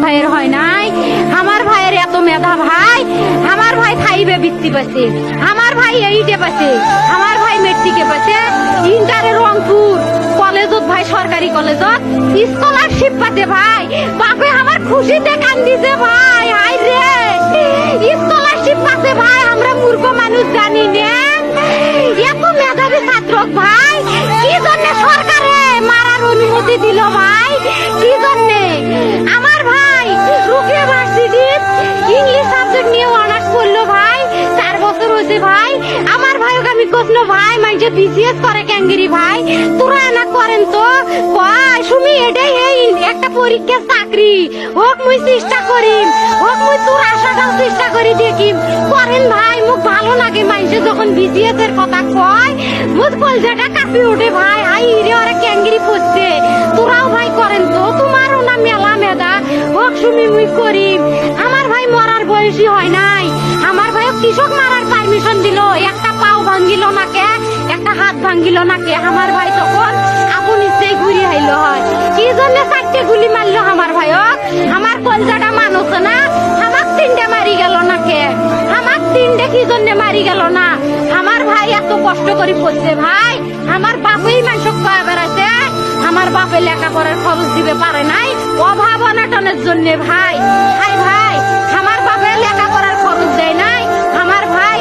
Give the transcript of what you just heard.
ভাইয়ের হয় নাই। আমার ভাইয়ের এত মেধা ভাই, আমার ভাই 5-এ বৃত্তি পাচ্ছে, আমার ভাই 8-এ পাচ্ছে, আমার ভাই মেট্রিকে পাচ্ছে, ইন্টারে রংপুর কলেজত ভাই, সরকারি কলেজত স্কলারশিপ পাচ্ছে ভাই। বাপে আমার খুশিতে কান্দিছে ভাই, হাই রে স্কলারশিপ পাচ্ছে ভাই। আমরা মূর্খ মানুষ জানি না এত মেধাবী ছাত্র ভাই, কি জন্য সরকারে মারার অনুমতি দিল ভাই, কি জন্য? আমার ভাই রুকিয়া ভার্সিটি ইংলিশ সাবজেক্ট নিয়ে অনার্স করলো ভাই, 4 বছর হয়েছে ভাই। আমার ভাইকে আমি কইল ভাই মাইজে বিসিএস করে ক্যাঙ্গিরি ভাই, তোরা না করেন তো কয় সুমি এটাই এই একটা পরীক্ষার চাকরি হোক, মুই চেষ্টা করিম, হোক মুই তোর আশাটাও চেষ্টা করি দেখিম, করেন ভাই। মুখ ভালো লাগে মাইজে যখন বিসিএস এর কথা কয়, মুখ কলজাটা কাঁপি ওঠে ভাই, হাই রে ওরা ক্যাঙ্গিরি পড়ছে। তোরাও ভাই করেন তো, তোমারও না মেলা মেধা, হোক সুমি মুই করিম। আমার ভাই মরার বয়সী হয় নাই, আমার ভাই কৃষক মারার পারমিশন দিল, একটা পাও ভাঙ্গিল নাকে, একটা হাত ভাঙ্গিল নাকে। আমার ভাই তখন আপন ইচ্ছেই ঘুরি আইলো হয়, কি জন্য 4টে গুলি মারলো আমার ভাই? আমার কলজাটা মানুষ না, আমার 3টে মারি গেল নাকে, আমার 3টে কি জন্য মারি গেল না? আমার ভাই এত কষ্ট করে পড়ছে ভাই, আমার বাপেই মানুষ কয়ে বেড়াচ্ছে, আমার বাপে লেখাপড়ার খরচ দিবে পারে নাই, অভাব অনাটনের জন্য ভাই। হাই ভাই, আমার বাপে লেখাপড়ার খরচ দেয় নাই, আমার ভাই